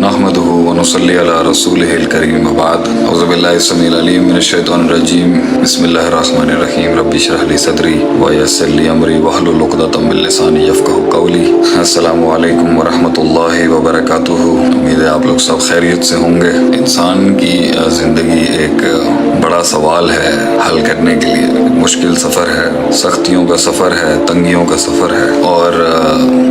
नहमदुहु व नुसल्ली अला रसूलिहिल करीम बाद औज़ु बिल्लाहि समील अलीम मिनश शैतानिर रजीम बिस्मिल्लाहिर रहमानिर रहीम रब्बि इश्रह ली सदरी व यस्सिर ली अमरी वहलुल उक़दतम मिन लिसानी यफ़क़हू क़ौली। अस्सलामु अलैकुम व रहमतुल्लाहि व बरकातुहू। उम्मीद है आप लोग सब खैरियत से होंगे। इंसान की ज़िंदगी एक बड़ा सवाल है हल करने के लिए। मुश्किल सफ़र है, सख्तियों का सफ़र है, तंगियों का सफ़र है और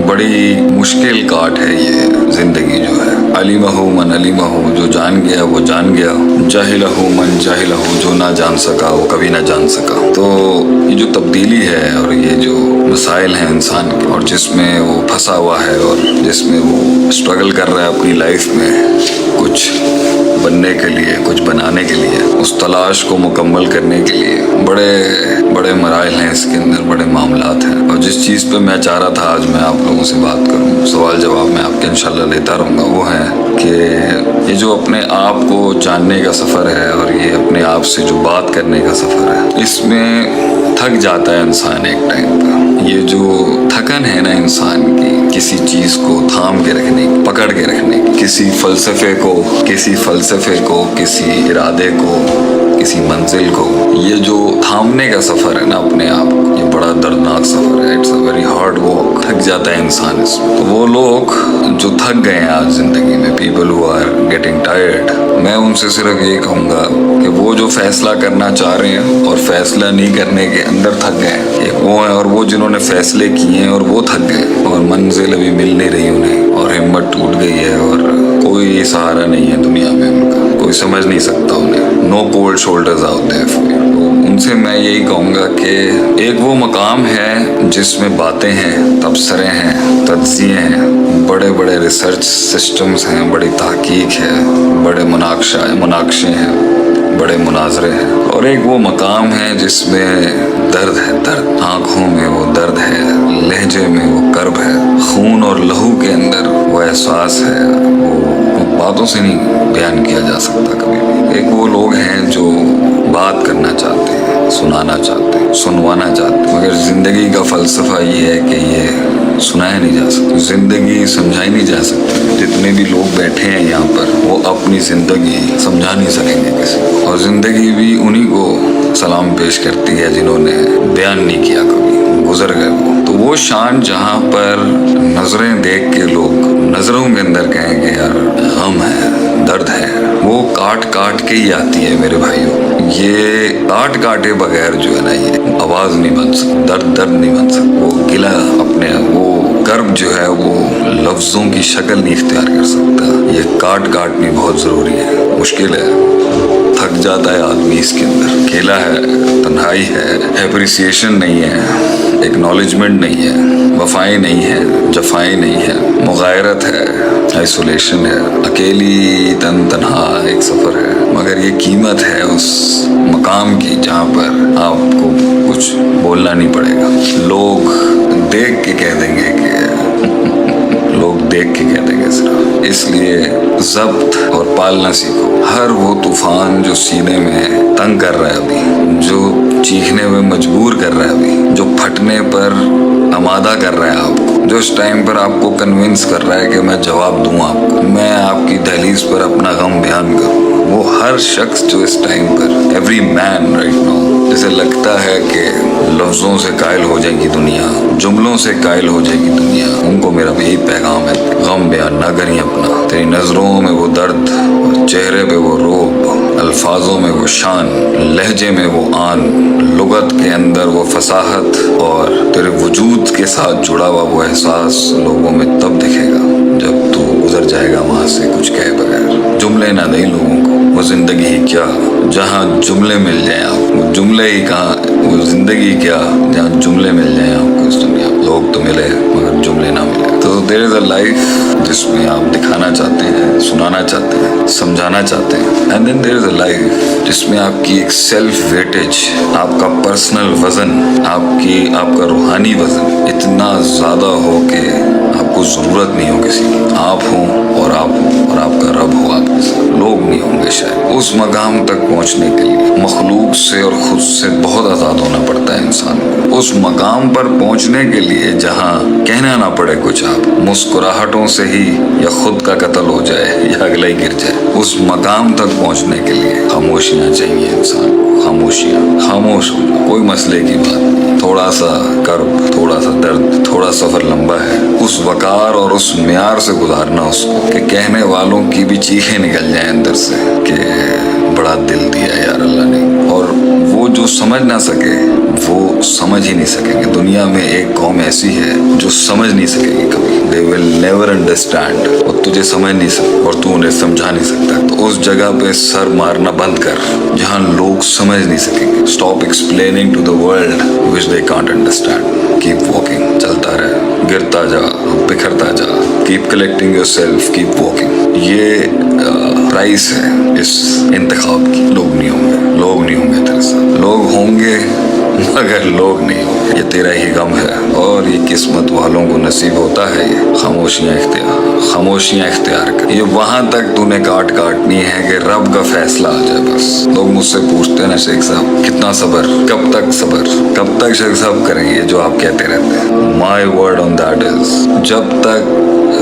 बड़ी मुश्किल काट है ये ज़िंदगी जो है। अलिमहु मन अलिमहु, जो जान गया वो जान गया। जाहिलहु मन जाहिलहु, जो ना जान सका वो कभी ना जान सका। तो ये जो तब्दीली है और ये जो मसाइल हैं इंसान के और जिसमें वो फंसा हुआ है और जिसमें वो स्ट्रगल कर रहा है अपनी लाइफ में कुछ बनने के लिए, कुछ बनाने के लिए, उस तलाश को मुकम्मल करने के लिए बड़े बड़े मराइल हैं इसके अंदर, बड़े मामलात हैं। और जिस चीज़ पे मैं चाह रहा था आज मैं आप लोगों से बात करूं, सवाल जवाब मैं आपके इंशाल्लाह लेता रहूँगा, वो है कि ये जो अपने आप को जानने का सफ़र है और ये अपने आप से जो बात करने का सफ़र है, इसमें थक जाता है इंसान एक टाइम पर। ये जो थकन है ना इंसान की, किसी चीज़ को थाम के रखने की, पकड़ के रखने की, किसी फ़लसफ़े को, किसी इरादे को, किसी मंजिल को, ये जो थामने का सफ़र है ना अपने आप को, ये बड़ा दर्दनाक सफ़र है। It's a very hard walk. थक जाता है इंसान इसमें। तो वो लोग जो थक गए हैं आज ज़िंदगी में, people who are getting tired, मैं उनसे सिर्फ ये कहूँगा कि वो जो फैसला करना चाह रहे हैं और फैसला नहीं करने के अंदर थक गए, एक वो है, और वो जिन्होंने फैसले किए हैं और वो थक गए और मंजिल अभी मिल नहीं रही उन्हें और हिम्मत टूट गई है और कोई सहारा नहीं है दुनिया में उनका, कोई समझ नहीं सकता उन्हें। No cold shoulders out there for you. तो उनसे मैं यही कहूँगा कि एक वो मकाम है जिसमें बातें हैं, तबसरे हैं, तज्ज़िये हैं, बड़े बड़े रिसर्च सिस्टम्स हैं, बड़ी तहकीक है, बड़े मुनाक़शे हैं, बड़े मुनाजरे हैं। और एक वो मकाम है जिसमें दर्द है, दर्द, आँखों में वो दर्द है, लहजे में वो कर्ब है, खून और लहू के अंदर वो एहसास है, वो बातों से नहीं बयान किया जा सकता कभी भी। एक वो लोग हैं जो बात करना चाहते हैं, सुनाना चाहते हैं, सुनवाना चाहते हैं, मगर ज़िंदगी का फ़लसफ़ा ये है कि ये सुनाया नहीं जा सकता, ज़िंदगी समझाई नहीं जा सकती। जितने भी लोग बैठे हैं यहाँ पर वो अपनी ज़िंदगी समझा नहीं सकेंगे किसी को, और ज़िंदगी भी उन्हीं को सलाम पेश करती है जिन्होंने बयान नहीं किया कभी, गुजर गए वो। तो वो शान जहाँ पर नज़रें देख के लोग नज़रों के अंदर कहेंगे यार गम है, दर्द है, वो काट काट के ही आती है मेरे भाइयों। ये काट काटे बगैर जो है ना ये आवाज़ नहीं बन सकती, दर्द नहीं बन सकता, वो गिला अपने वो कर्ब जो है वो लफ्ज़ों की शक्ल नहीं इख्तियार कर सकता। ये काटनी बहुत ज़रूरी है, मुश्किल है, थक जाता है आदमी इसके अंदर। अकेला है, तन्हाई है, एप्रिसिएशन नहीं है, एक्नॉलेजमेंट नहीं है, वफाएं नहीं है, जफाएं नहीं है, मुगायरत है, आइसोलेशन है, अकेली तन्हा एक सफ़र है। मगर ये कीमत है उस मकाम की जहाँ पर आपको कुछ बोलना नहीं पड़ेगा। लोग देख के कह देंगे कि सिर्फ। इसलिए ज़ब्त और पालना सीखो। हर वो तूफ़ान जो सीने में तंग कर रहा है अभी, जो चीखने में मजबूर कर रहा है अभी, जो फटने पर आमादा कर रहा है आपको, जो इस टाइम पर आपको कन्विंस कर रहा है कि मैं जवाब दूँ आपको, मैं आपकी दहलीज पर अपना गम बयान करूँ, वो हर शख्स जो इस टाइम पर, एवरी मैन राइट नाउ, जिसे लगता है कि लफ्ज़ों से कायल हो जाएगी दुनिया, जुमलों से कायल हो जाएगी दुनिया, उनको मेरा यही पैगाम है, गम बयान ना करिए अपना। तेरी नज़रों में वो दर्द, चेहरे पे वो रोब, अल्फाजों में वो शान, लहजे में वो आन, लुगत के अंदर वो फसाहत और तेरे वजूद के साथ जुड़ा हुआ वो एहसास लोगों में तब दिखेगा जब तू गुजर जाएगा वहाँ से कुछ कहे बगैर। जुमले ना दें लोगों को, वो ज़िंदगी ही क्या जहाँ जुमले मिल जाएं आपको, जुमले ही कहाँ, वो ज़िंदगी क्या जहाँ जुमले मिल जाएं आपको इस दुनिया में। लोग तो मिले मगर जुमले ना मिले। तो देयर इज़ अ लाइफ जिसमें आप दिखाना चाहते हैं, सुनाना चाहते हैं, समझाना चाहते हैं, and then there is a life जिसमें आपकी एक सेल्फ वेटेज, आपका पर्सनल वज़न, आपका रूहानी वज़न इतना ज़्यादा हो कि आपको ज़रूरत नहीं हो किसी की। आप हों और आपका रब हो आपके साथ, लोग नहीं होंगे शायद। اس مقام تک پہنچنے کے لیے مخلوق سے اور خود سے بہت آزاد ہونا پڑتا ہے انسان کو۔ اس مقام پر پہنچنے کے لیے جہاں کہنا نہ پڑے کچھ، آپ مسکراہٹوں سے ہی یا خود کا قتل ہو جائے یا اگلا ہی گر جائے، اس مقام تک پہنچنے کے لیے خاموشیاں چاہیے انسان کو۔ خاموشیاں، خاموش ہو جاؤ، کوئی مسئلے کی بات نہیں، تھوڑا سا کرب، تھوڑا سا درد، تھوڑا سفر لمبا ہے، اس وقار اور اس معیار سے گزارنا اس کو کہ کہنے والوں کی بھی چیخیں نکل جائیں اندر سے کہ بڑا دل دیا یار اللہ نے۔ اور وہ جو سمجھ نہ سکے وہ سمجھ ہی نہیں سکیں گے۔ دنیا میں ایک قوم ایسی ہے جو سمجھ نہیں سکے گی کبھی، they will never understand، اور تجھے سمجھ نہیں سکتا اور تو انہیں سمجھا نہیں سکتا۔ تو اس جگہ پہ سر مارنا بند کر جہاں لوگ سمجھ نہیں سکیں گے۔ Stop explaining to the world which they can't understand. Keep walking، چلتا رہے، گرتا جا، بکھرتا جا، keep collecting yourself, keep walking۔ یہ پرائس ہے اس انتخاب کی۔ لوگ نہیں ہوں گے، لوگ نہیں ہوں گے تیرے ساتھ، لوگ ہوں گے مگر لوگ نہیں ہوں گے۔ یہ تیرا ہی غم ہے اور یہ قسمت والوں کو نصیب ہوتا ہے۔ یہ خاموشیاں اختیار کر۔ یہ وہاں تک تو نے کاٹنی ہے کہ رب کا فیصلہ آ جائے بس۔ لوگ مجھ سے پوچھتے ہیں نا شیخ صاحب کتنا صبر، کب تک صبر، کب تک شیخ صاحب کریں گے جو آپ کہتے رہتے ہیں؟ My word on that is، جب تک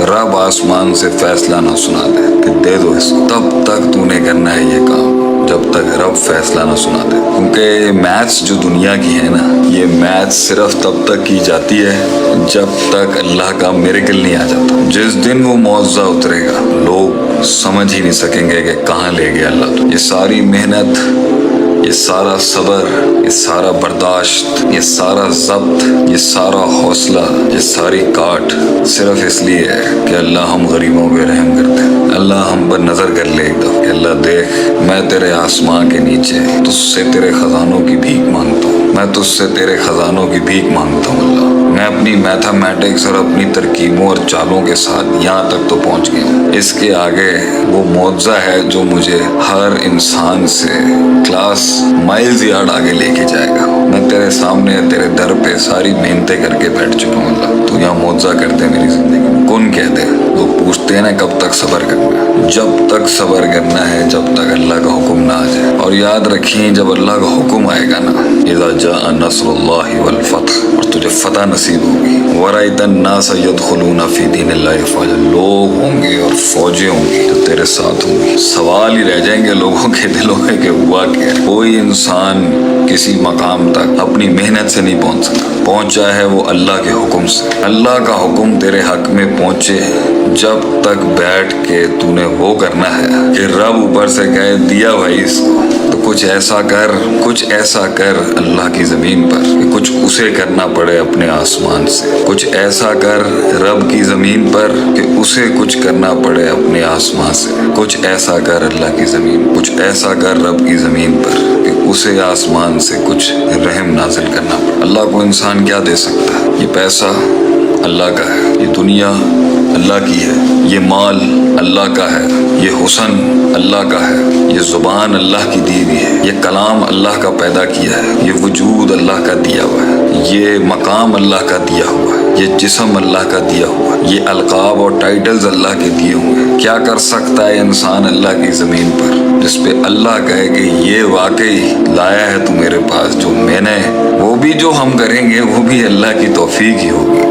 رب آسمان سے فیصلہ نہ سنا دے کہ دے دو اس کو، تب تک تو نے کرنا ہے یہ کام، جب تک رب فیصلہ نہ سنا دے۔ کیونکہ میتھس جو دنیا کی ہے نا، یہ میتھس صرف تب تک کی جاتی ہے جب تک اللہ کا میریکل نہیں آ جاتا۔ جس دن وہ معجزہ اترے گا لوگ سمجھ ہی نہیں سکیں گے کہ کہاں لے گیا اللہ تو۔ یہ ساری محنت، یہ سارا صبر، یہ سارا برداشت، یہ سارا ضبط، یہ سارا حوصلہ، یہ ساری کاٹ صرف اس لیے ہے کہ اللہ ہم غریبوں پہ رحم کرتے ہیں۔ اللہ ہم پر نظر کر لے ایک دفعہ کہ اللہ دیکھ، میں تیرے آسمان کے نیچے تجھ سے تیرے خزانوں کی بھیک مانگتا ہوں، میں تجھ سے تیرے خزانوں کی بھیک مانگتا ہوں اللہ۔ میں اپنی میتھمیٹکس اور اپنی ترکیبوں اور چالوں کے ساتھ یہاں تک تو پہنچ گیا ہوں، اس کے آگے وہ معجزہ ہے جو مجھے ہر انسان سے کلاس مائلز یارڈ آگے لے کے جائے گا۔ میں تیرے سامنے تیرے در پہ ساری محنتیں کر کے بیٹھ چکا ہوں اللہ، تو یہاں معجزہ کر دے میری زندگی میں۔ کون کہہ دے؟ لوگ پوچھتے ہیں نا کب تک صبر کرنا ہے؟ جب تک صبر کرنا ہے جب تک اللہ کا حکم نہ آ جائے۔ اور یاد رکھیں جب اللہ کا حکم آئے گا نا، اذا جاء نصر اللہ والفتح، اور تجھے فتح نصیب ہوگی، ورأیت الناس يدخلون فی دین اللہ افواجا، لوگ ہوں گے اور فوجیں ہوں گی جو تیرے ساتھ ہوں گی۔ سوال ہی رہ جائیں گے لوگوں کے دلوں میں کہ ہوا کیا؟ کوئی انسان کسی مقام تک اپنی محنت سے نہیں پہنچ سکتا، پہنچا ہے وہ اللہ کے حکم سے۔ اللہ کا حکم تیرے حق میں پہنچے جب تک بیٹھ کے تو نے وہ کرنا ہے کہ رب اوپر سے کہے دیا بھائی اس کو، تو کچھ ایسا کر اللہ کی زمین پر کہ کچھ اسے کرنا پڑے اپنے آسمان سے، کچھ ایسا کر رب کی زمین پر کہ اسے کچھ کرنا پڑے اپنے آسمان سے، کچھ ایسا کر اللہ کی زمین، کچھ ایسا کر رب کی زمین پر کہ اسے آسمان سے کچھ رحم نازل کرنا پڑے۔ اللہ کو انسان کیا دے سکتا ہے؟ یہ پیسہ اللہ کا ہے، یہ دنیا اللہ کی ہے، یہ مال اللہ کا ہے، یہ حسن اللہ کا ہے، یہ زبان اللہ کی دی ہوئی ہے، یہ کلام اللہ کا پیدا کیا ہے، یہ وجود اللہ کا دیا ہوا ہے، یہ مقام اللہ کا دیا ہوا ہے، یہ جسم اللہ کا دیا ہوا ہے، یہ القاب اور ٹائٹلز اللہ کے دیے ہوئے ہیں۔ کیا کر سکتا ہے انسان اللہ کی زمین پر جس پہ اللہ کہے کہ یہ واقعی لایا ہے تو میرے پاس جو میں نے، وہ بھی جو ہم کریں گے وہ بھی اللہ کی توفیق ہی ہوگی۔